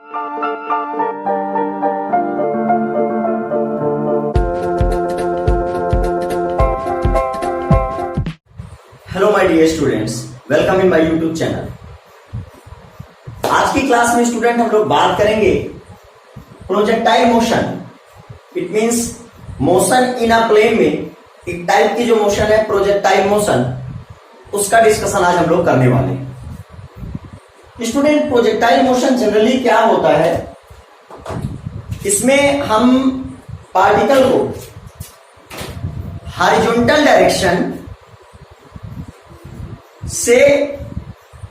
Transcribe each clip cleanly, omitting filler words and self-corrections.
Hello my dear students, welcome in my YouTube channel. आज की class में student हम लोग बात करेंगे projectile motion. It means motion in a plane में एक टाइप की जो मोशन है प्रोजेक्टाइल मोशन, उसका डिस्कशन आज हम लोग करने वाले हैं। स्टूडेंट, प्रोजेक्टाइल मोशन जनरली क्या होता है, इसमें हम पार्टिकल को हॉरिजॉन्टल डायरेक्शन से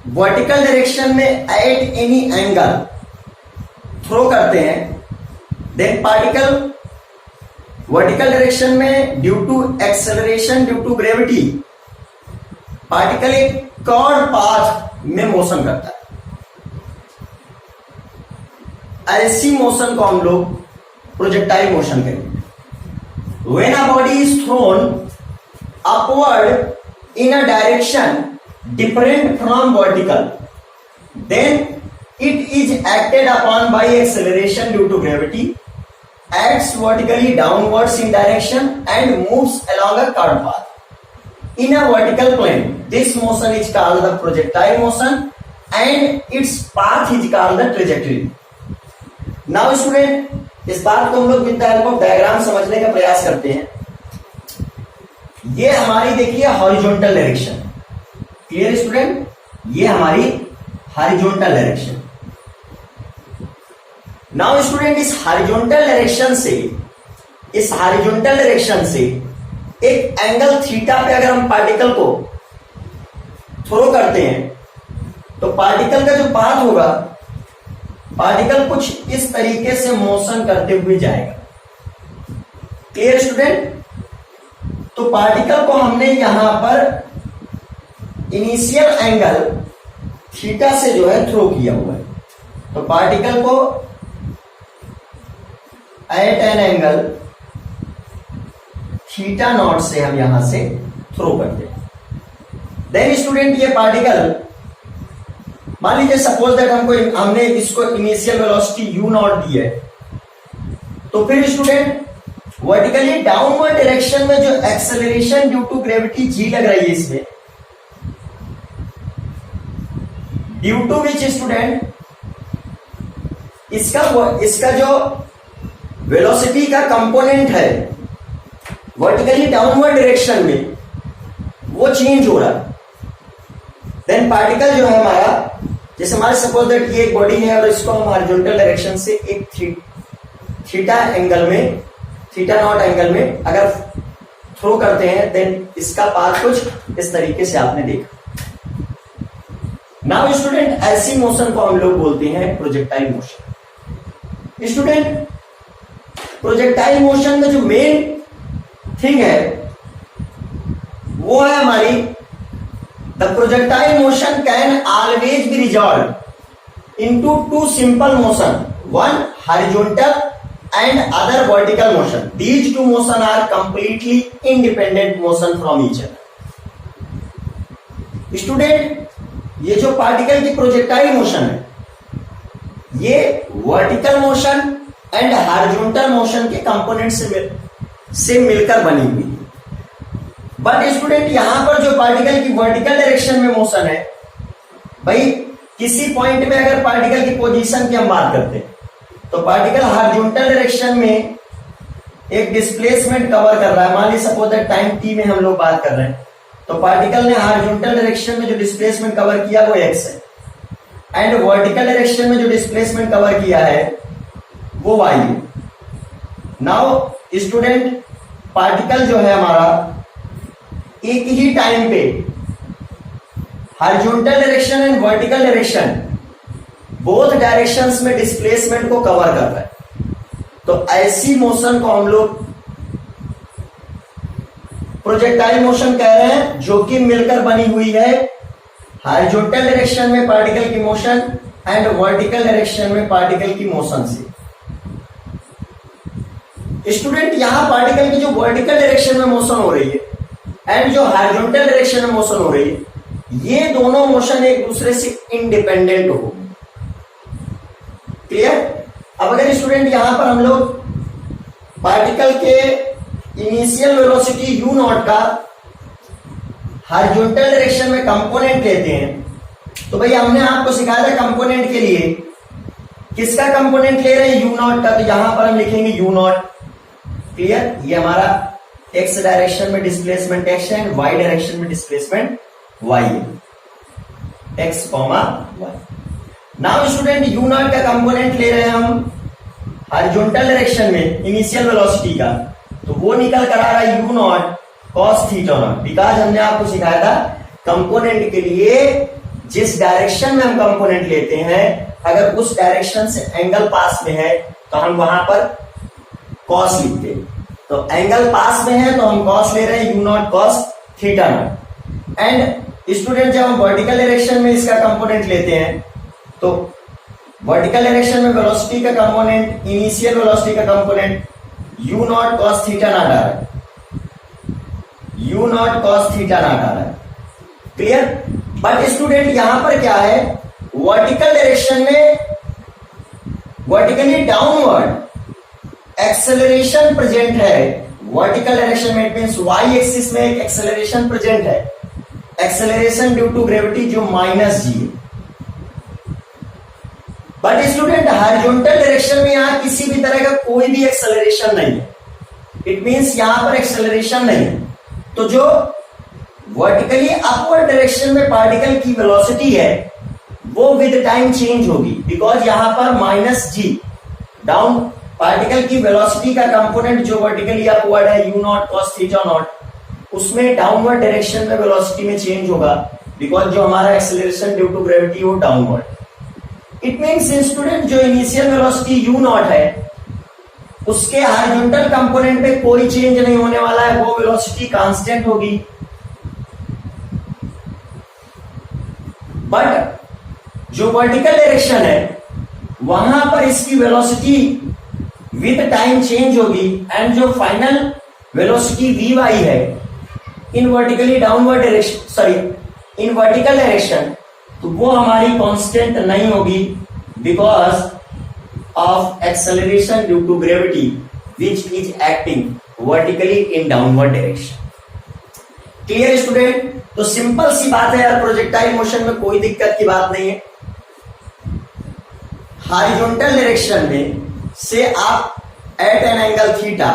वर्टिकल डायरेक्शन में एट एनी एंगल थ्रो करते हैं। देन पार्टिकल वर्टिकल डायरेक्शन में due to acceleration due to gravity particle एक कर्व पाथ में मोशन करता है। ऐसी मोशन को हम लोग प्रोजेक्टाइल मोशन कहेंगे। When a body is thrown upward in a direction different from vertical, then it is acted upon by acceleration due to gravity, acts vertically downwards in direction and moves along a curved path in a vertical plane. This motion is called the projectile motion and its path is called the trajectory. Now student, इस बात को हम लोग with the help of diagram समझने का प्रयास करते हैं। ये हमारी देखिए हॉरिजॉन्टल डायरेक्शन, क्लियर स्टूडेंट, ये हमारी हॉरिजॉन्टल डायरेक्शन। नाउ स्टूडेंट, इस हॉरिजॉन्टल डायरेक्शन से एक एंगल थीटा पे अगर हम पार्टिकल को थ्रो करते हैं तो पार्टिकल का जो पाथ होगा, पार्टिकल कुछ इस तरीके से मोशन करते हुए जाएगा। क्लियर स्टूडेंट, तो पार्टिकल को हमने यहां पर इनिशियल एंगल थीटा से जो है थ्रो किया हुआ है, तो पार्टिकल को at an angle theta naught से हम यहां से थ्रो करते हैं। देन स्टूडेंट, ये पार्टिकल मान लीजिए सपोज दैट हमने इसको initial velocity u not the है, तो फिर स्टूडेंट वर्टिकली डाउनवर्ड डायरेक्शन में जो acceleration due to gravity G लग रही है इसमें, ड्यू टू विच स्टूडेंट इसका जो वेलोसिटी का कंपोनेंट है वर्टिकली डाउनवर्ड डायरेक्शन में वो चेंज हो रहा है। देन पार्टिकल जो है हमारा, जैसे हमारे सपोज दैट ये एक बॉडी है और इसको हम हॉरिजॉन्टल डायरेक्शन से एक थीटा एंगल में, थीटा नॉट एंगल में अगर थ्रो करते हैं, देन इसका पाथ कुछ इस तरीके से आपने देखा। नाउ स्टूडेंट, ऐसी मोशन को हम लोग बोलते हैं projectile motion. Student, projectile motion में जो मेन थिंग है वो है हमारी the projectile motion can always be resolve into two simple motion, one horizontal and other vertical motion. These two motion are completely independent motion from each other. Student, ये जो particle की projectile motion है ये vertical motion and horizontal motion के component से मिलकर बनी हुई है। बट स्टूडेंट, यहां पर जो पार्टिकल की वर्टिकल डायरेक्शन में मोशन है, भाई किसी पॉइंट में अगर पार्टिकल की पोजीशन की हम बात करते हैं तो पार्टिकल हॉरिजॉन्टल डायरेक्शन में एक डिस्प्लेसमेंट कवर कर रहा है। मान लीजिए सपोज दैट टाइम टी में हम लोग बात कर रहे हैं, तो पार्टिकल ने हॉरिजॉन्टल डायरेक्शन में जो डिस्प्लेसमेंट कवर किया वो x है एंड वर्टिकल डायरेक्शन में जो डिस्प्लेसमेंट कवर किया है वो y है। नाउ स्टूडेंट, पार्टिकल जो है हमारा एक ही टाइम पे horizontal direction and vertical direction both directions में डिस्प्लेसमेंट को कवर कर रहा है, तो ऐसी मोशन को हम लोग प्रोजेक्टाइल मोशन कह रहे हैं, जो कि मिलकर बनी हुई है हॉरिजॉन्टल डायरेक्शन में पार्टिकल की मोशन एंड वर्टिकल डायरेक्शन में पार्टिकल की मोशन से। स्टूडेंट, यहां पार्टिकल की जो वर्टिकल डायरेक्शन में मोशन हो रही है एंड जो हॉरिजॉन्टल डायरेक्शन में मोशन हो रही है, ये दोनों मोशन एक दूसरे से इंडिपेंडेंट हो। क्लियर? अब अगर स्टूडेंट यहां पर हम लोग पार्टिकल के इनिशियल वेलोसिटी u नॉट का हॉरिजॉन्टल डायरेक्शन में कंपोनेंट लेते हैं, तो भाई हमने आपको सिखाया था कंपोनेंट के लिए किसका कंपोनेंट ले रहे हैं, u नॉट का, तो यहां पर हम लिखेंगे u नॉट। क्लियर? ये हमारा x डायरेक्शन में डिस्प्लेसमेंट x है, y डायरेक्शन में डिस्प्लेसमेंट y है, x, y। Now student u not का कंपोनेंट ले रहे हैं हम हॉरिजॉन्टल डायरेक्शन में इनिशियल वेलोसिटी का, तो वो निकल कर आ रहा है u not cos theta not. Because हमने आपको सिखाया था कंपोनेंट के लिए जिस डायरेक्शन में हम कंपोनेंट लेते हैं, अगर उस डायरेक्शन से एंगल पास में है तो हम वहां पर cos लिखते हैं। तो एंगल पास में है तो हम cos ले रहे हैं, u not cos theta not. And student जब हम वर्टिकल डायरेक्शन में इसका कंपोनेंट लेते हैं, तो वर्टिकल डायरेक्शन में वेलोसिटी का कंपोनेंट, इनिशियल वेलोसिटी का component u not cos theta nought आ रहा है, u not cos theta nought आ रहा है। क्लियर? बट स्टूडेंट यहां पर क्या है, वर्टिकल डायरेक्शन में वर्टिकली डाउनवर्ड एक्सेलरेशन प्रेजेंट है। वर्टिकल डायरेक्शन में इट मींस y एक्सिस में एक एक्सेलरेशन प्रेजेंट है, एक्सेलरेशन ड्यू टू ग्रेविटी जो -g है। बट स्टूडेंट हॉरिजॉन्टल डायरेक्शन में यहां किसी भी तरह का कोई भी एक्सेलरेशन नहीं है, इट मींस यहां पर एक्सेलरेशन नहीं है। तो जो वर्टिकली अपवर्ड डायरेक्शन में पार्टिकल की वेलोसिटी है वो विद टाइम चेंज होगी, बिकॉज यहां पर -g डाउन पार्टिकल की वेलोसिटी का कंपोनेंट जो वर्टिकली अपवर्ड है u not cos theta not, उसमें डाउनवर्ड डायरेक्शन में वेलोसिटी में चेंज होगा, बिकॉज जो हमारा एक्सेलरेशन ड्यू टू ग्रेविटी वो डाउनवर्ड। इट मींस स्टूडेंट जो इनिशियल वेलोसिटी u नॉट है उसके हॉरिजॉन्टल कंपोनेंट पे कोई चेंज नहीं होने वाला है, वो वेलोसिटी कांस्टेंट होगी। बट जो वर्टिकल डायरेक्शन है वहां पर इसकी वेलोसिटी विद टाइम चेंज होगी, एंड जो फाइनल वेलोसिटी vy है in vertically downward direction, sorry in vertical direction, तो वो हमारी कांस्टेंट नहीं होगी because of acceleration due to gravity which is acting vertically in downward direction। Clear student? तो simple सी बात है यार, प्रोजेक्टाइल मोशन में कोई दिक्कत की बात नहीं है। हॉरिजॉन्टल डायरेक्शन में से आप at an angle theta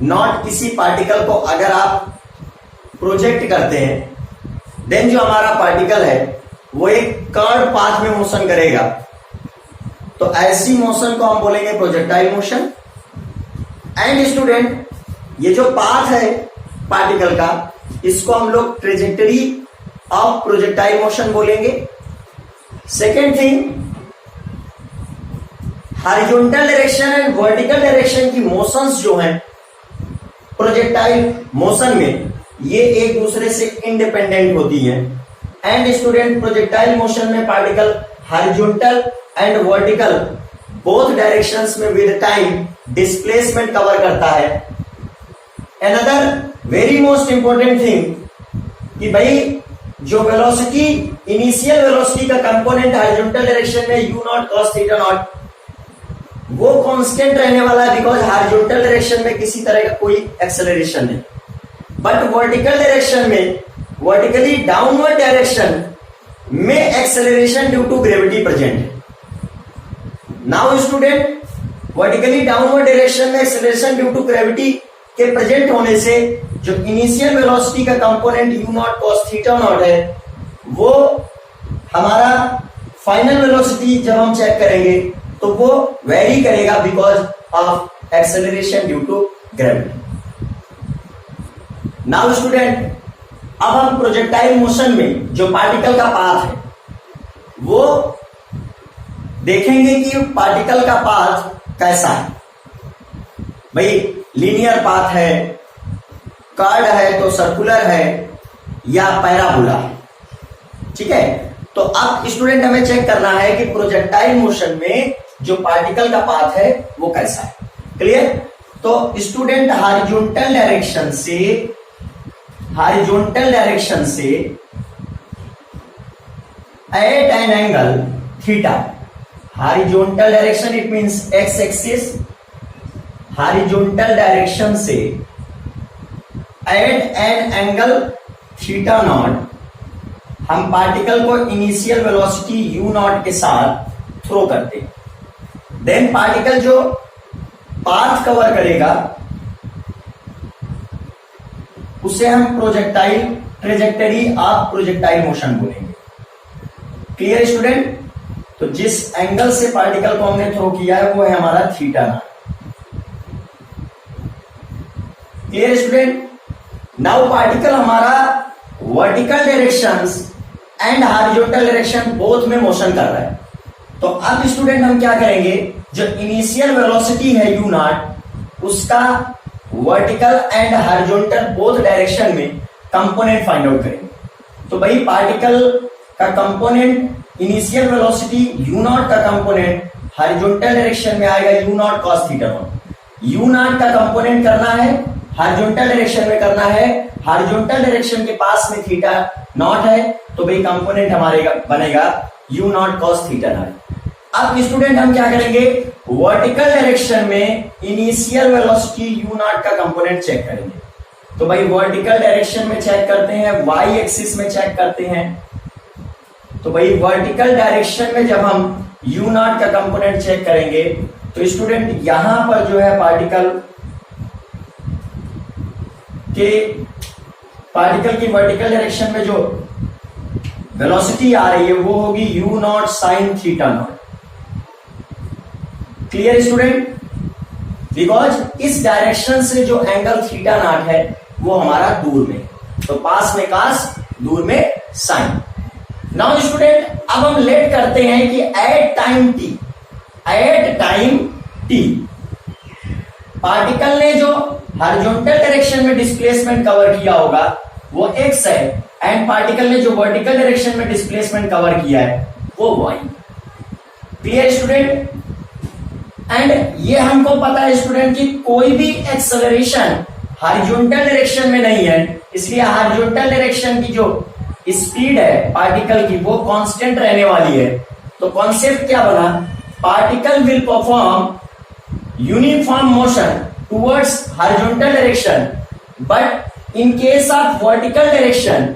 naught किसी पार्टिकल को अगर आप प्रोजेक्ट करते हैं, देन जो हमारा पार्टिकल है वो एक कर्व पाथ में मोशन करेगा, तो ऐसी मोशन को हम बोलेंगे प्रोजेक्टाइल मोशन। एंड स्टूडेंट ये जो पाथ है पार्टिकल का, इसको हम लोग ट्रेजेक्टरी ऑफ प्रोजेक्टाइल मोशन बोलेंगे। Second thing, horizontal direction and vertical direction की मोशंस जो हैं प्रोजेक्टाइल मोशन में, ये एक दूसरे से इंडिपेंडेंट होती हैं। एंड स्टूडेंट प्रोजेक्टाइल मोशन में particle horizontal and vertical both directions में विद टाइम डिस्प्लेसमेंट कवर करता है। Another very most important thing कि भाई जो वेलोसिटी, इनिशियल वेलोसिटी का कंपोनेंट हॉरिजॉन्टल डायरेक्शन में u not cos theta not, वो कांस्टेंट रहने वाला है बिकॉज हॉरिजॉन्टल डायरेक्शन में किसी तरह का कोई एक्सेलरेशन नहीं। बट वर्टिकल डायरेक्शन में, वर्टिकली डाउनवर्ड डायरेक्शन में acceleration due to gravity present है। Now student vertically downward direction में एक्सेलरेशन ड्यू टू ग्रेविटी के प्रेजेंट होने से जो इनिशियल वेलोसिटी का component u not cos theta not है, वो हमारा फाइनल वेलोसिटी जब हम चेक करेंगे तो वो वेरी करेगा because of acceleration due to gravity. Now student अब हम प्रोजेक्टाइल मोशन में जो पार्टिकल का पाथ है वो देखेंगे कि पार्टिकल का पाथ कैसा है। भाई लीनियर पाथ है, कर्व है तो सर्कुलर है या पैराबोला है, ठीक है। तो अब स्टूडेंट हमें चेक करना है कि प्रोजेक्टाइल मोशन में जो पार्टिकल का पाथ है वो कैसा है। क्लियर? तो स्टूडेंट हॉरिजॉन्टल डायरेक्शन से at an angle theta horizontal direction it means x axis, horizontal direction से at an angle theta nought हम पार्टिकल को इनिशियल वेलोसिटी यू नॉट के साथ थ्रो करते हैं। देन पार्टिकल जो पाथ कवर करेगा उसे हम projectile trajectory of projectile motion बोलेंगे। Clear student? तो जिस एंगल से पार्टिकल को हमने थ्रो किया है वो है हमारा theta not. Clear student? Now particle हमारा vertical directions and horizontal direction both में मोशन कर रहा है। तो अब स्टूडेंट हम क्या करेंगे, जो इनिशियल वेलोसिटी है यू नॉट उसका vertical and horizontal both direction में कंपोनेंट फाइंड आउट करेंगे। तो भाई पार्टिकल का component initial velocity u not का कंपोनेंट हॉरिजॉन्टल डायरेक्शन में आएगा you not cos theta not. You not का कंपोनेंट करना है हॉरिजॉन्टल डायरेक्शन में करना है, हॉरिजॉन्टल डायरेक्शन के पास में थीटा नॉट है तो भाई कंपोनेंट हमारे बनेगा you not cos theta not. अब स्टूडेंट हम क्या करेंगे, वर्टिकल डायरेक्शन में इनिशियल वेलोसिटी यू नॉट का कंपोनेंट चेक करेंगे। तो भाई वर्टिकल डायरेक्शन में चेक करते हैं, वाई एक्सिस में चेक करते हैं। तो भाई वर्टिकल डायरेक्शन में जब हम यू नॉट का कंपोनेंट चेक करेंगे तो स्टूडेंट यहां पर जो है पार्टिकल की वर्टिकल डायरेक्शन में जो वेलोसिटी आ रही है वो होगी you naught sine theta not. Clear student? Because इस डायरेक्शन से जो एंगल थीटा नॉट है वो हमारा दूर में, तो पास में कास, दूर में साइन। नाउ स्टूडेंट अब हम लेट करते हैं कि एट टाइम टी पार्टिकल ने जो हॉरिजॉन्टल डायरेक्शन में डिस्प्लेसमेंट कवर किया होगा वो x है एंड पार्टिकल ने जो वर्टिकल डायरेक्शन में डिस्प्लेसमेंट कवर किया है वो y। Clear student? एंड ये हमको पता है स्टूडेंट कि कोई भी एक्सेलरेशन हॉरिजॉन्टल डायरेक्शन में नहीं है, इसलिए हॉरिजॉन्टल डायरेक्शन की जो स्पीड है पार्टिकल की वो कांस्टेंट रहने वाली है। तो कॉन्सेप्ट क्या बना, particle will perform uniform motion towards horizontal direction but in case of vertical direction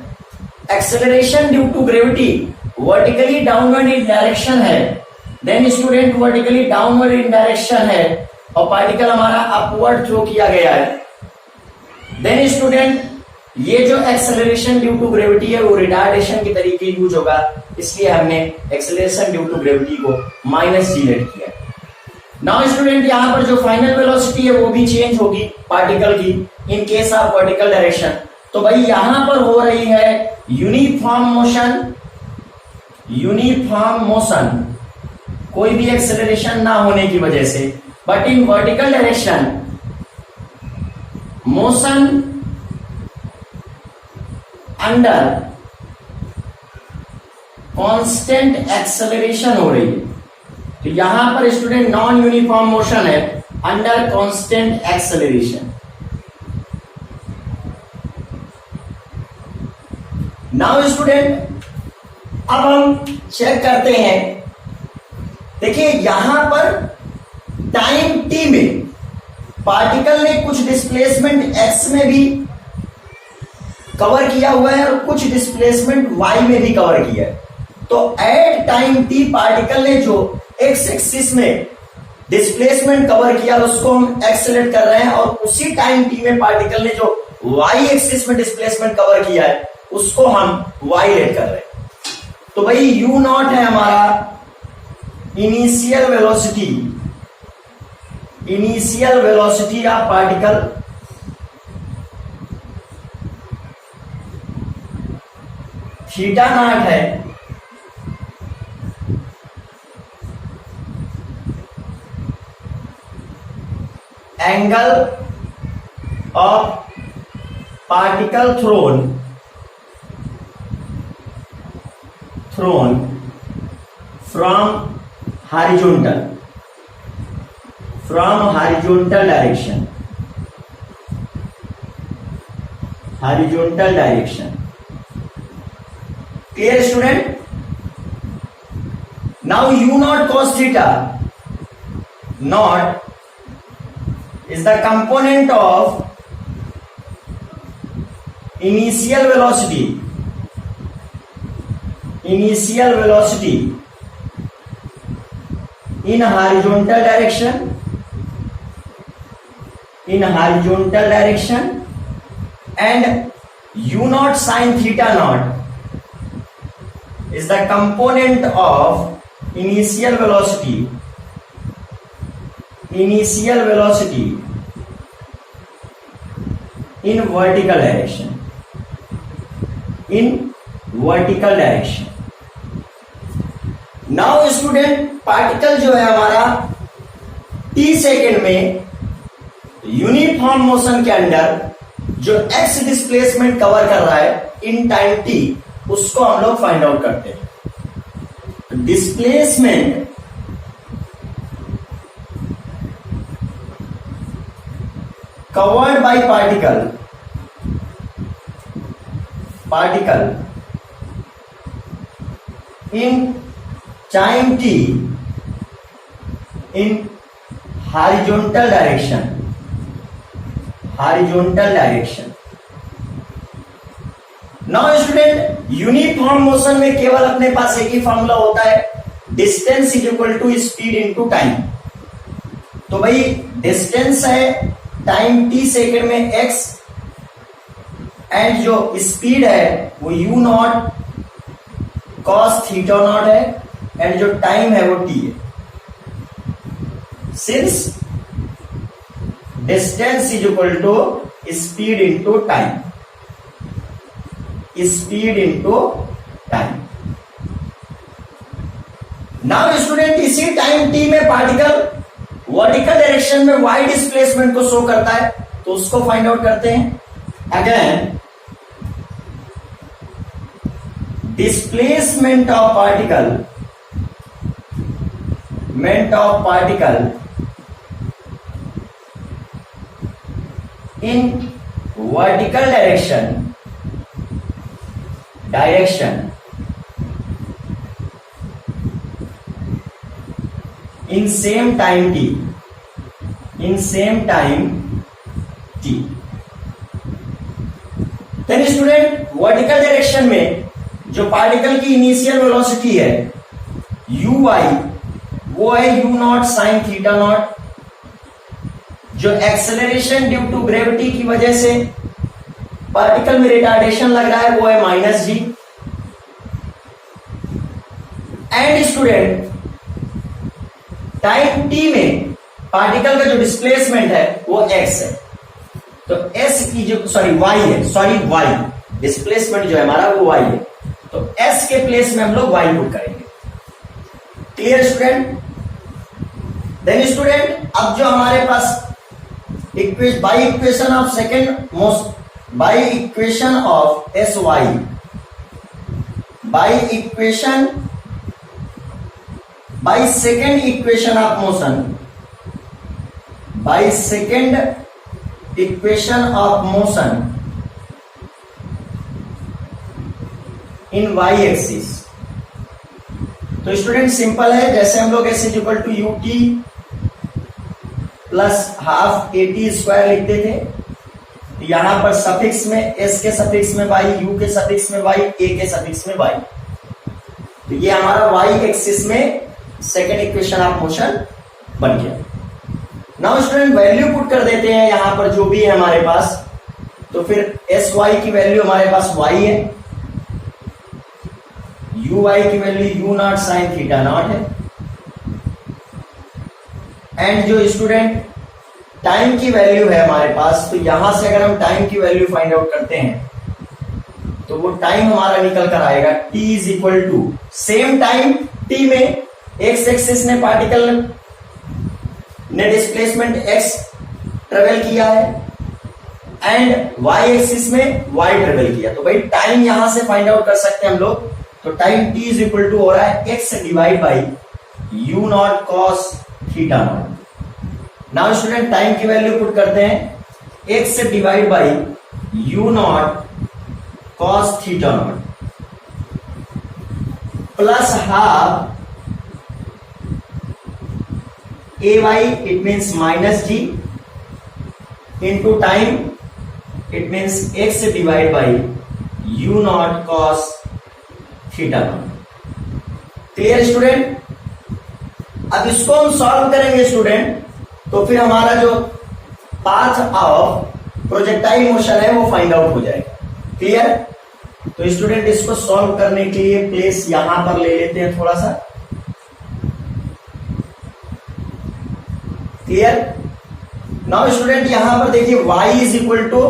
acceleration due to gravity vertically downward in direction है। Then student vertically downward in direction है और पार्टिकल हमारा अपवर्ड थ्रो किया गया है। Then student ये जो acceleration due to gravity है वो रिटार्डेशन के तरीके यूज होगा, इसलिए हमने एक्सेलरेशन ड्यू टू ग्रेविटी को -g लेट किया। नाउ स्टूडेंट यहां पर जो फाइनल वेलोसिटी है वो भी चेंज होगी पार्टिकल की इन केस ऑफ वर्टिकल डायरेक्शन। तो भाई यहां पर हो रही है यूनिफॉर्म मोशन कोई भी एक्सेलरेशन ना होने की वजह से, but in vertical direction motion under constant acceleration हो रही है। तो यहां पर स्टूडेंट नॉन यूनिफॉर्म मोशन है under constant acceleration. Now student अब हम चेक करते हैं, देखिए यहां पर टाइम t में पार्टिकल ने कुछ डिस्प्लेसमेंट x में भी कवर किया हुआ है और कुछ डिस्प्लेसमेंट y में भी कवर किया है। तो एट टाइम t पार्टिकल ने जो x एक्सिस में डिस्प्लेसमेंट कवर किया उसको हम एक्सेलरेट कर रहे हैं और उसी टाइम t में पार्टिकल ने जो y एक्सिस में डिस्प्लेसमेंट कवर किया है उसको हम y लेट कर रहे हैं। तो भाई u नॉट है हमारा initial velocity of particle, theta not है angle of particle thrown from horizontal direction. Clear student? Now now u not cos theta नॉट is the component of initial velocity in horizontal direction and u naught sin theta naught is the component of initial velocity in vertical direction. Now student particle जो है हमारा t second में uniform motion के under जो x displacement cover कर रहा है in time t, उसको हम लोग फाइंड आउट करते हैं. Displacement covered by particle in time t in horizontal direction. Now student uniform motion में केवल अपने पास एक ही फॉर्मूला होता है, distance is equal to speed into time. तो भाई डिस्टेंस है टाइम t सेकेंड में x एंड जो स्पीड है वो u not cos theta not है एंड जो टाइम है वो t है. Since distance is equal to speed into time. Now student इसी टाइम t में पार्टिकल वर्टिकल डायरेक्शन में y डिस्प्लेसमेंट को शो करता है, तो उसको फाइंड आउट करते हैं. Again displacement of particle in vertical direction in same time t. Then student vertical direction में जो पार्टिकल की इनिशियल वेलोसिटी है uy, वो है u naught sine theta not. जो एक्सेलरेशन ड्यू टू ग्रेविटी की वजह से पार्टिकल में रिटार्डेशन लग रहा है वो है minus g. And student time t में पार्टिकल का जो डिस्प्लेसमेंट है वो x है, तो s की जो y डिस्प्लेसमेंट जो है हमारा वो y है, तो s के प्लेस में हम लोग y पुट करेंगे. Clear student? देन स्टूडेंट अब जो हमारे पास by equation of sy by second equation of motion in y axis. तो स्टूडेंट सिंपल है, जैसे हम लोग s is equal to ut plus half at square लिखते थे, यहां पर सफिक्स में s के सफिक्स में y, u के सफिक्स में y, a के सफिक्स में y. तो ये हमारा y एक्सिस में सेकेंड इक्वेशन ऑफ मोशन बन गया. नाउ स्टूडेंट वैल्यू पुट कर देते हैं यहां पर जो भी है हमारे पास. तो फिर एस वाई की वैल्यू हमारे पास y है, यू वाई की value u naught sine theta not है, एंड जो स्टूडेंट टाइम की वैल्यू है हमारे पास, तो यहां से अगर हम टाइम की वैल्यू फाइंड आउट करते हैं तो वो टाइम हमारा निकल कर आएगा t is equal to same time t में एक्स एक्सिस ने पार्टिकल ने डिस्प्लेसमेंट x ट्रेवल किया है एंड y एक्सिस में y ट्रेवल किया. तो भाई टाइम यहां से फाइंड आउट कर सकते हैं हम लोग. तो time t is equal to हो रहा है x divide by u not cos theta naught. Now student time की वैल्यू पुट करते हैं, x divide by u not cos theta naught plus half a y it means minus g into time it means x divide by u not cos theta not. Clear student? अब इसको हम solve करेंगे student, तो फिर हमारा जो path of projectile motion है वो फाइंड आउट हो जाएगा। क्लियर? तो स्टूडेंट इसको सॉल्व करने के लिए प्लेस यहां पर ले लेते हैं थोड़ा सा। क्लियर? नाउ स्टूडेंट यहां पर देखिए y is equal to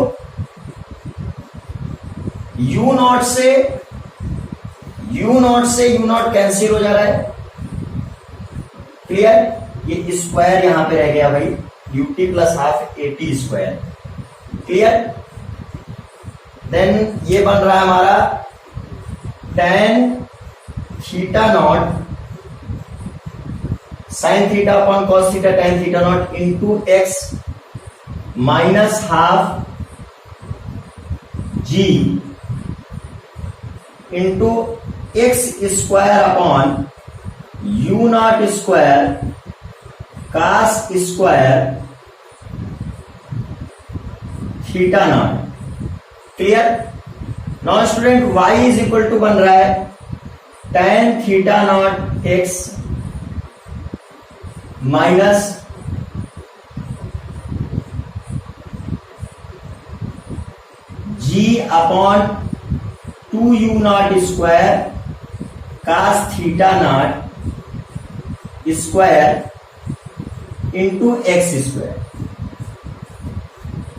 u naught से यू नॉट कैंसिल हो जा रहा है। क्लियर? ये स्क्वायर यहां पे रह गया भाई, u t plus half a t square. Clear? Then ये बन रहा है हमारा tan theta naught sine theta upon cos theta tan theta naught into x minus half g into x square upon u naught square cos square theta not. Clear? Now student y is equal to बन रहा है tan theta naught x minus g upon 2u naught square cos theta naught square into x square.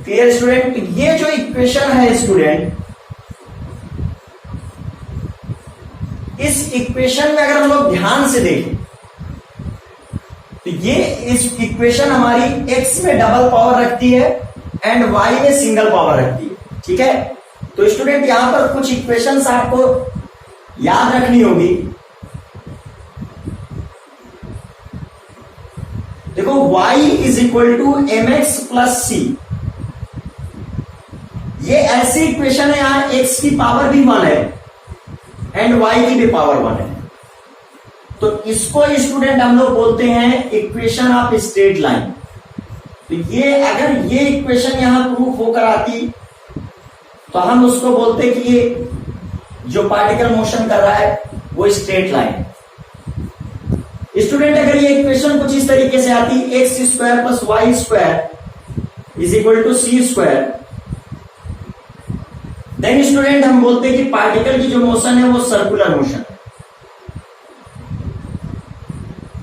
Clear student? ये जो equation है student, इस equation में अगर हम लोग ध्यान से देखें तो ये इस इक्वेशन हमारी x में डबल पावर रखती है एंड y में सिंगल पावर रखती है। ठीक है? तो स्टूडेंट यहां पर कुछ इक्वेशंस आपको याद रखनी होगी। देखो y is equal to m x plus c, ये ऐसी इक्वेशन है, यहां x की पावर भी 1 है एंड y की भी पावर 1 है। तो इसको स्टूडेंट हम लोग बोलते हैं इक्वेशन ऑफ स्ट्रेट लाइन। तो ये अगर ये इक्वेशन यहां प्रूफ होकर आती तो हम उसको बोलते कि ये जो पार्टिकल मोशन कर रहा है वो स्ट्रेट लाइन। स्टूडेंट अगर ये इक्वेशन कुछ इस तरीके से आती, x square plus y square is equal to c square, then student हम बोलते हैं कि पार्टिकल की जो मोशन है वो सर्कुलर मोशन है,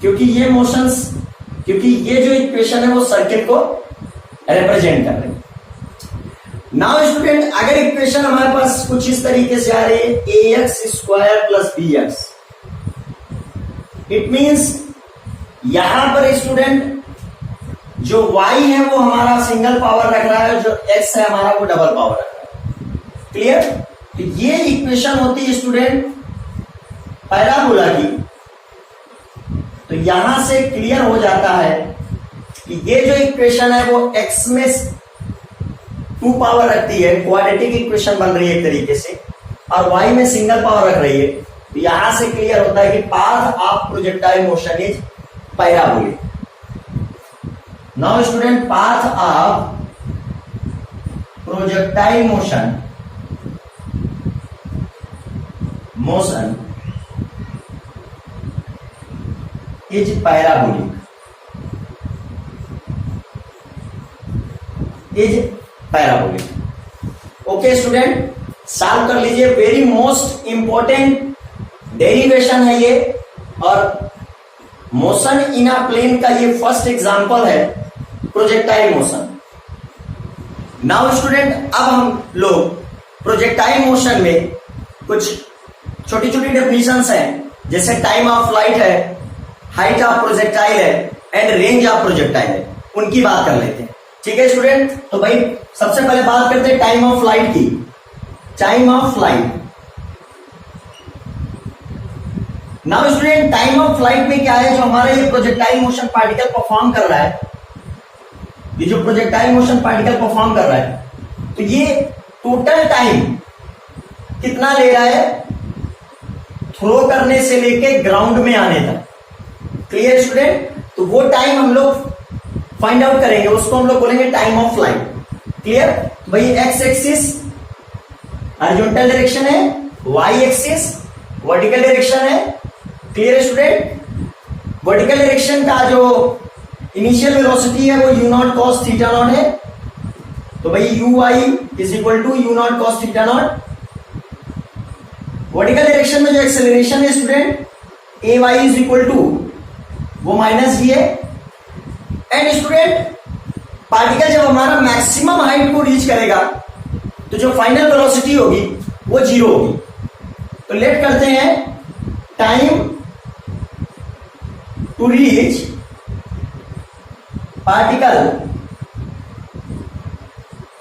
क्योंकि ये जो इक्वेशन है वो सर्किल को रिप्रेजेंट कर रही है। नाउ स्टूडेंट अगर इक्वेशन हमारे पास कुछ इस तरीके से आ रही है, a x square plus b x, it means यहां पर स्टूडेंट जो y है वो हमारा सिंगल पावर रख रहा है, जो x है हमारा वो डबल पावर रख रहा है। क्लियर? तो ये इक्वेशन होती है स्टूडेंट पैराबोला की। तो यहां से क्लियर हो जाता है कि ये जो इक्वेशन है वो x में 2 पावर रखती है, क्वाड्रेटिक इक्वेशन बन रही है एक तरीके से, और y में सिंगल पावर रख रही है। तो यहां से क्लियर होता है कि path of projectile motion is parabolic. Now student path of projectile motion is parabolic, okay student, solve कर लीजिए। वेरी मोस्ट इंपॉर्टेंट डेरिवेशन है ये, और मोशन इन अ प्लेन का ये फर्स्ट एग्जांपल है प्रोजेक्टाइल मोशन। नाउ स्टूडेंट अब हम लोग प्रोजेक्टाइल मोशन में कुछ छोटी छोटी डेफिनेशंस हैं, जैसे टाइम ऑफ फ्लाइट है, हाइट ऑफ प्रोजेक्टाइल है एंड रेंज ऑफ प्रोजेक्टाइल है, उनकी बात कर लेते हैं। ठीक है स्टूडेंट? तो भाई सबसे पहले बात करते हैं टाइम ऑफ फ्लाइट की। Time of flight, now student time of flight में क्या है, जो हमारा ये प्रोजेक्टाइल मोशन पार्टिकल परफॉर्म कर रहा है, ये जो प्रोजेक्टाइल मोशन पार्टिकल परफॉर्म कर रहा है, तो ये टोटल टाइम कितना ले रहा है थ्रो करने से लेके ग्राउंड में आने तक। Clear student? तो वो टाइम हम लोग फाइंड आउट करेंगे, उसको हम लोग बोलेंगे टाइम ऑफ फ्लाइट। क्लियर? भाई एक्स एक्सिस हॉरिजॉन्टल डायरेक्शन है, वाई एक्सिस वर्टिकल डायरेक्शन है। Clear student? वर्टिकल डायरेक्शन का जो इनिशियल वेलोसिटी है वो u not cos theta not है, तो भाई u i is equal to u not cos theta naught. Vertical direction में जो एक्सेलरेशन है student, a y is equal to वो माइनस भी है। एंड स्टूडेंट पार्टिकल जब हमारा मैक्सिमम हाइट को रीच करेगा तो जो फाइनल वेलोसिटी होगी वो जीरो होगी। तो लेट करते हैं time to reach particle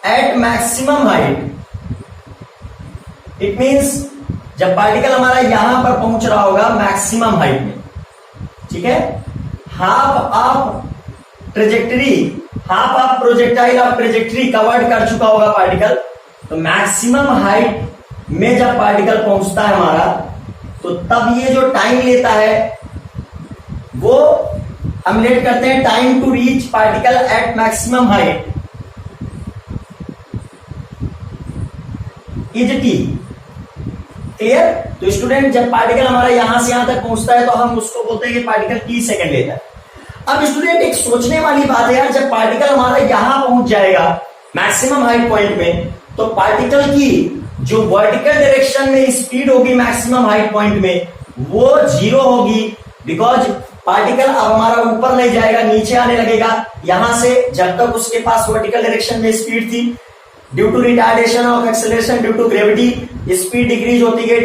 at maximum height. It means जब पार्टिकल हमारा यहां पर पहुंच रहा होगा मैक्सिमम हाइट में, ठीक है, half of trajectory, half of projectile of trajectory covered कर चुका होगा पार्टिकल। तो मैक्सिमम हाइट में जब पार्टिकल पहुंचता है हमारा, तो तब ये जो टाइम लेता है वो हम लेट करते हैं time to reach particle at maximum height is t. Clear? तो स्टूडेंट जब पार्टिकल हमारा यहां से यहां तक पहुंचता है तो हम उसको बोलते हैं कि पार्टिकल टी सेकंड लेता है। अब स्टूडेंट एक सोचने वाली बात है यार, जब पार्टिकल हमारा यहां पहुंच जाएगा मैक्सिमम हाइट पॉइंट में, तो पार्टिकल की जो वर्टिकल डायरेक्शन में स्पीड होगी मैक्सिमम हाइट पॉइंट में वो जीरो होगी, बिकॉज पार्टिकल अब हमारा ऊपर नहीं जाएगा, नीचे आने लगेगा। यहां से जब तक उसके पास वर्टिकल डायरेक्शन में स्पीड थी, due to retardation of acceleration due to gravity speed decrease होती गई,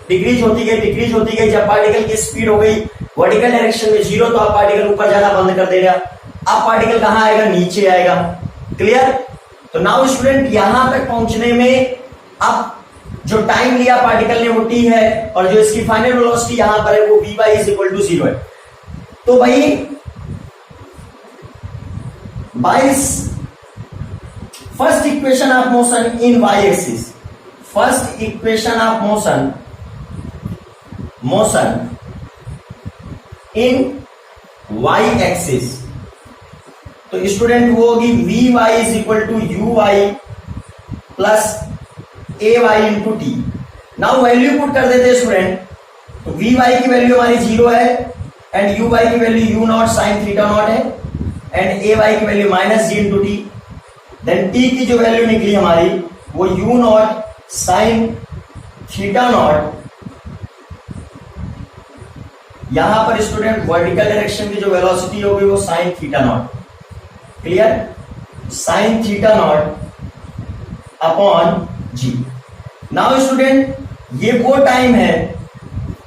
डिक्रीज होती गई, डिक्रीज होती गई। जब पार्टिकल की स्पीड हो गई वर्टिकल डायरेक्शन में जीरो, तो अब पार्टिकल ऊपर जाना बंद कर देगा। अब पार्टिकल कहां आएगा? नीचे आएगा। क्लियर? तो नाउ स्टूडेंट यहां तक पहुंचने में अब जो टाइम लिया पार्टिकल ने वो टी है, और जो इसकी फाइनल वेलोसिटी यहां पर है वो v y is equal to zero है। तो भाई by first equation of motion in y axis, first equation of motion in y axis, तो स्टूडेंट वो होगी v y is equal to u y plus a y into t. Now value put कर देते हैं student, तो v y की value हमारी zero है, एंड यू वाई की value u naught sine theta not है, एंड ए वाई की value minus g into T. Then T की जो वैल्यू निकली हमारी वो u naught sine theta not. यहां पर स्टूडेंट वर्टिकल डायरेक्शन की जो वेलोसिटी होगी वो sine theta not. Clear? Sine theta naught upon g. Now student ये वो टाइम है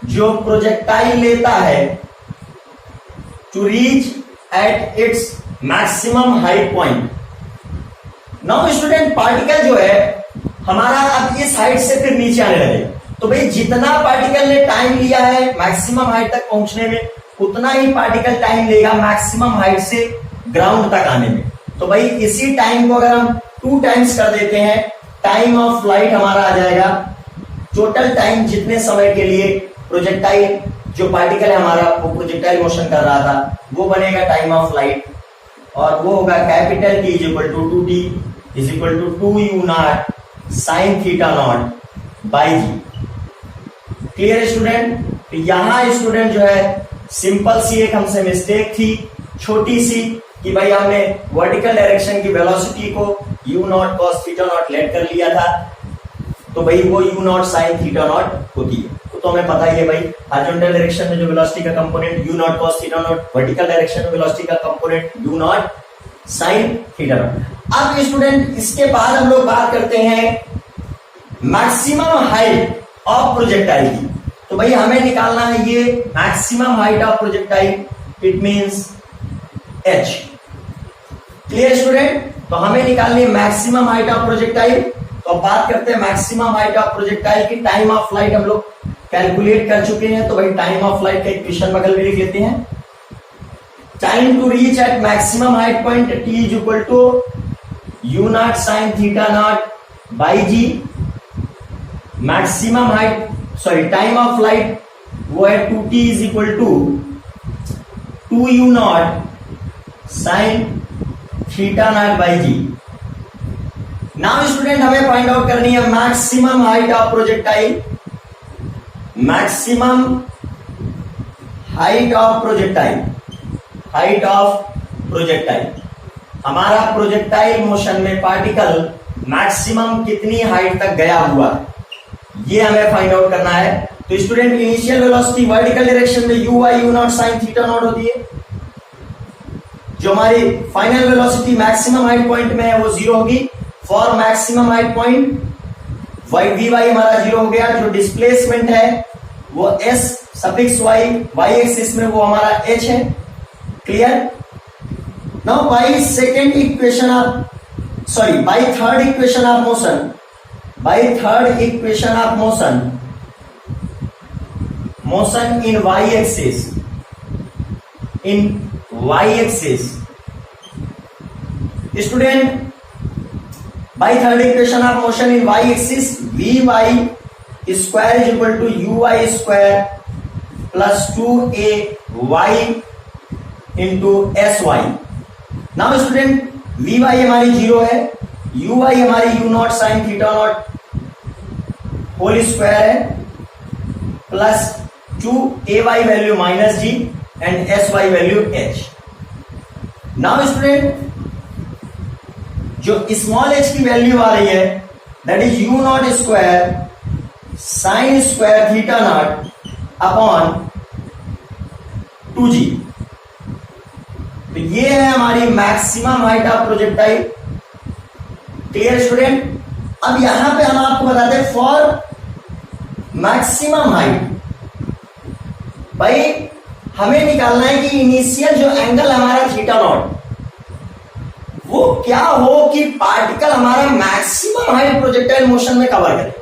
जो प्रोजेक्टाइल लेता है to reach at its maximum height point. Now student particle जो है हमारा अब इस हाइट से फिर नीचे आने लगेगा, तो भाई जितना पार्टिकल ने टाइम लिया है मैक्सिमम हाइट तक पहुंचने में, उतना ही पार्टिकल टाइम लेगा मैक्सिमम हाइट से ग्राउंड तक आने में। तो भाई इसी टाइम को अगर हम 2 टाइम्स कर देते हैं, टाइम ऑफ फ्लाइट हमारा आ जाएगा, टोटल टाइम जितने समय के लिए प्रोजेक्टाइल जो पार्टिकल है हमारा वो प्रोजेक्टाइल मोशन कर रहा था वो बनेगा टाइम ऑफ फ्लाइट, और वो होगा capital T is equal to 2T is equal to 2u not sine theta not by g. Clear student? तो यहां स्टूडेंट जो है सिंपल सी एक हमसे मिस्टेक थी छोटी सी, कि भाई हमने वर्टिकल डायरेक्शन की वेलोसिटी को u not cos theta not let कर लिया था, तो भाई वो u naught sine theta naught होती है। तो हमें पता ही है भाई हॉरिजॉन्टल डायरेक्शन में जो वेलोसिटी का component u not cos theta naught, vertical direction में वेलोसिटी का component u naught sine theta not. अब स्टूडेंट इसके बाद हम लोग बात करते हैं मैक्सिमम हाइट ऑफ प्रोजेक्टाइल की। तो भाई हमें निकालना है ये maximum height of projectile, it means h। Clear student? तो हमें निकालनी है मैक्सिमम हाइट ऑफ प्रोजेक्टाइल। तो अब बात करते हैं मैक्सिमम हाइट ऑफ प्रोजेक्टाइल की। टाइम ऑफ फ्लाइट हम लोग कैलकुलेट कर चुके हैं, तो भाई टाइम ऑफ फ्लाइट का इक्वेशन बगल में लिख लेते हैं। Time to reach at maximum height point t is equal to u naught sine theta not by g. Maximum height time of flight वो है 2t is equal to 2u0 sin theta not by g. Now student हमें find out करनी है maximum height of projectile, maximum height of projectile, height of projectile. हमारा projectile motion में particle maximum कितनी height तक गया हुआ है, ये हमें फाइंड आउट करना है। तो student initial velocity vertical direction में u y u naught sine theta naught होती है, जो हमारी final velocity maximum height point में है वो 0 होगी। For maximum height point v y हमारा 0 हो गया। जो डिस्प्लेसमेंट है वो s सफिक्स y एक्सिस में वो हमारा h है। Clear? Now by second equation of sorry by third equation of motion, by third equation of motion, motion in y axis, in y axis student, by third equation of motion in y axis v y square is equal to u y square plus 2ay into s y. Now student v y हमारी 0 है, u y हमारी u naught sine theta naught whole square है plus 2ay value minus g and s y value h। Now student जो small h की value आ रही है that is u naught square sine square theta naught upon 2g। तो ये है हमारी maximum height of projectile. Clear student? अब यहां पे हम आपको बताते हैं फॉर मैक्सिमम हाइट, भाई हमें निकालना है कि इनिशियल जो एंगल हमारा थीटा नॉट वो क्या हो कि पार्टिकल हमारा मैक्सिमम हाइट प्रोजेक्टाइल मोशन में कवर करे।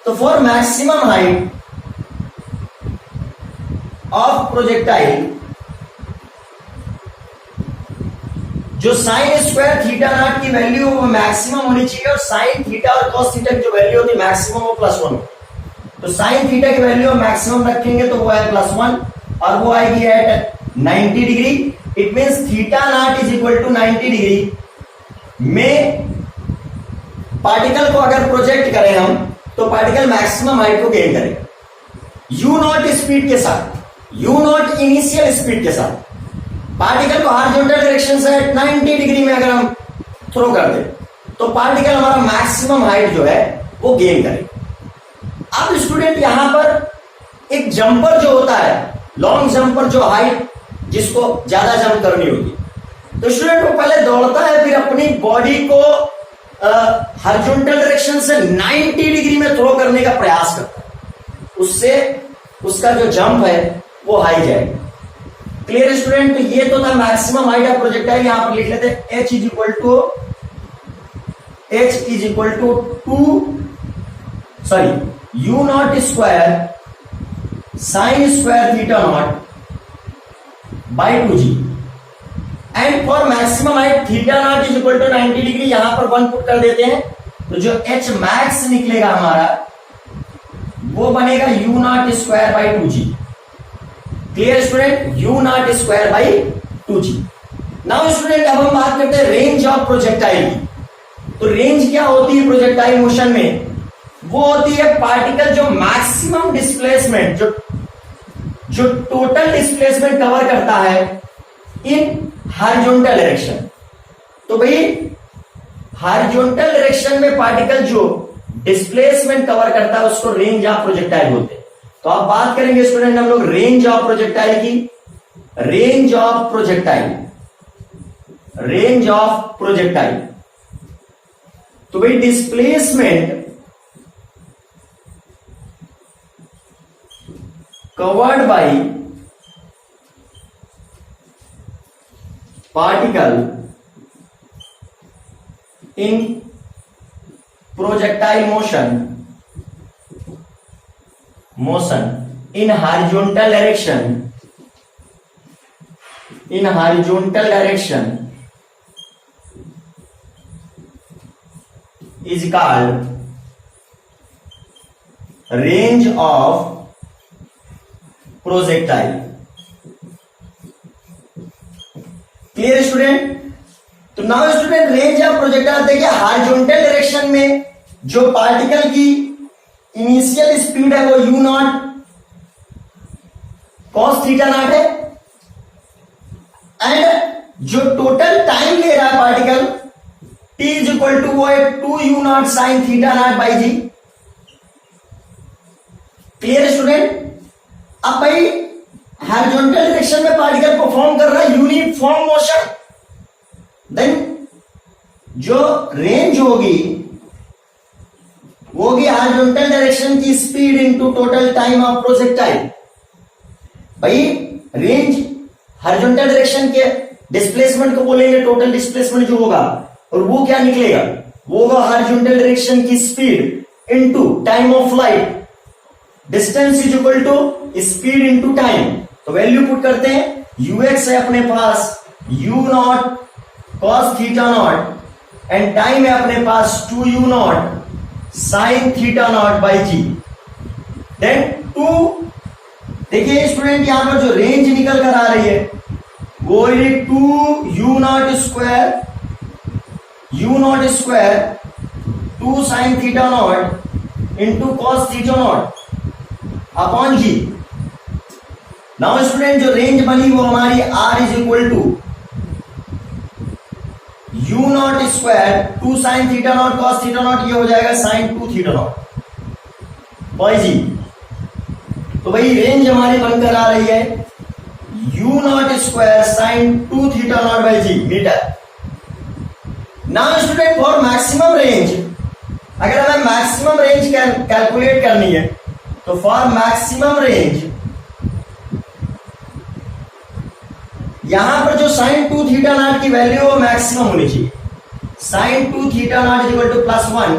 तो for maximum height of projectile जो साइन स्क्वायर थीटा नॉट की वैल्यू वो मैक्सिमम होनी चाहिए और साइन थीटा और कॉस थीटा की जो वैल्यू होती है मैक्सिमम वो +1। तो साइन थीटा की वैल्यू मैक्सिमम रखेंगे तो वो है +1 और वो आएगी at 90 degree. It means theta naught is equal to 90 degree में पार्टिकल को अगर प्रोजेक्ट करें हम तो पार्टिकल मैक्सिमम हाइट को गेन करेगा यू नॉट स्पीड के साथ, यू नॉट इनिशियल स्पीड के साथ। पार्टिकल को हॉरिजॉन्टल डायरेक्शन से 90 डिग्री में अगर हम थ्रो कर दे तो पार्टिकल हमारा मैक्सिमम हाइट जो है वो गेन करेगा। अब स्टूडेंट यहां पर एक जंपर जो होता है, लॉन्ग जंपर जो हाइट जिसको ज्यादा जंप करनी होगी, तो स्टूडेंट वो पहले दौड़ता है फिर अपनी बॉडी को हॉरिजॉन्टल डायरेक्शन से 90 डिग्री में थ्रो करने का प्रयास करता है, उससे उसका जो जंप है वो हाई जाएगा। Clear student? तो ये तो था मैक्सिमम हाइट ऑफ प्रोजेक्टाइल। यहां पर लिख लेते हैं h is equal to 2 u naught square sine square theta not by 2g and for maximum height theta naught is equal to 90 degree. यहां पर 1 पुट कर देते हैं तो जो h मैक्स निकलेगा हमारा वो बनेगा you naught square by 2g। Clear student? You naught square by 2g। Now student अब हम बात करते हैं रेंज ऑफ प्रोजेक्टाइल की। तो रेंज क्या होती है प्रोजेक्टाइल मोशन में? वो होती है पार्टिकल जो मैक्सिमम डिस्प्लेसमेंट, जो टोटल डिस्प्लेसमेंट कवर करता है इन हॉरिजॉन्टल डायरेक्शन। तो भाई हॉरिजॉन्टल डायरेक्शन में पार्टिकल जो डिस्प्लेसमेंट कवर करता है उसको रेंज ऑफ प्रोजेक्टाइल बोलते हैं। तो आप बात करेंगे स्टूडेंट हम लोग रेंज ऑफ प्रोजेक्टाइल की। Range of projectile, range of projectile. तो भाई displacement covered by particle in projectile motion in horizontal direction is called range of projectile। Clear student? तो now student range of projectile देखिए horizontal direction में जो particle की initial speed है वो u not cos theta not है and जो total time ले रहा है particle t is equal to वो है 2u not sine theta not by g. Clear student? अब भाई हॉरिजॉन्टल डायरेक्शन में पार्टिकल परफॉर्म कर रहा है यूनिफॉर्म मोशन, देन जो रेंज होगी वो होगी हॉरिजॉन्टल डायरेक्शन की speed into total time of projectile. भाई रेंज हॉरिजॉन्टल डायरेक्शन के डिस्प्लेसमेंट को बोलेंगे टोटल डिस्प्लेसमेंट जो होगा, और वो क्या निकलेगा, वो होगा हॉरिजॉन्टल डायरेक्शन की speed into time of light, distance is equal to speed into time. तो वैल्यू पुट करते हैं, यूएक्स है अपने पास u not cos theta not and time है अपने पास 2u not sine theta not by g. Then 2 देखिए स्टूडेंट यहां पर जो रेंज निकल कर आ रही है वो 2u naught square u naught square 2 sine theta naught into cos theta naught upon g. Now student जो रेंज बनी वो हमारी r is equal to u naught square 2 sine theta naught cos theta naught, ये हो जाएगा sine 2 theta not by g. तो भाई range हमारी बनकर आ रही है u naught square sine 2 theta not by g metre. Now student for maximum range, अगर हमें मैक्सिमम रेंज कैलकुलेट करनी है तो फॉर मैक्सिमम रेंज यहां पर जो साइन 2 थीटा नॉट की वैल्यू वो मैक्सिमम होनी चाहिए। Sine 2 theta naught is equal to +1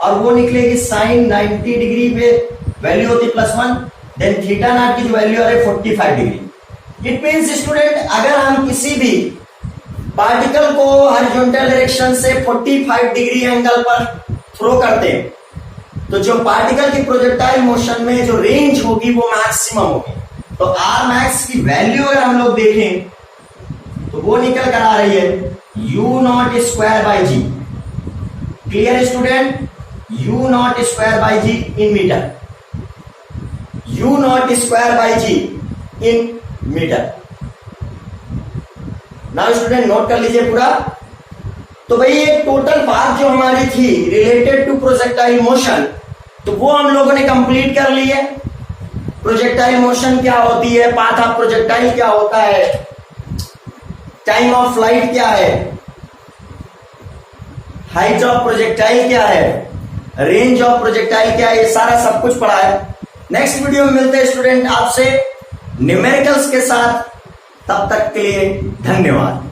और वो निकलेगी साइन 90 डिग्री पे वैल्यू होती +1, देन थीटा नॉट की जो वैल्यू है 45 डिग्री। इट मींस स्टूडेंट अगर हम किसी भी पार्टिकल को हॉरिजॉन्टल डायरेक्शन से 45 डिग्री एंगल पर थ्रो करते हैं तो जो पार्टिकल की प्रोजेक्टाइल मोशन में जो रेंज होगी वो मैक्सिमम होगी। तो आर मैक्स की वैल्यू अगर हम लोग देखें तो वो निकल कर आ रही है u naught square by g. Clear student? u naught square by g in metre, u naught square by g in metre. Now student note कर लीजिए पूरा। तो भाई ये टोटल बात जो हमारी थी रिलेटेड टू प्रोजेक्टाइल मोशन, तो वो हम लोगों ने कंप्लीट कर ली है। प्रोजेक्टाइल मोशन क्या होती है, पाथ ऑफ प्रोजेक्टाइल क्या होता है, टाइम ऑफ फ्लाइट क्या है, हाइट ऑफ प्रोजेक्टाइल क्या है, रेंज ऑफ प्रोजेक्टाइल क्या है, ये सारा सब कुछ पढ़ा है। नेक्स्ट वीडियो में मिलते हैं स्टूडेंट आपसे न्यूमेरिकल्स के साथ, तब तक के लिए धन्यवाद।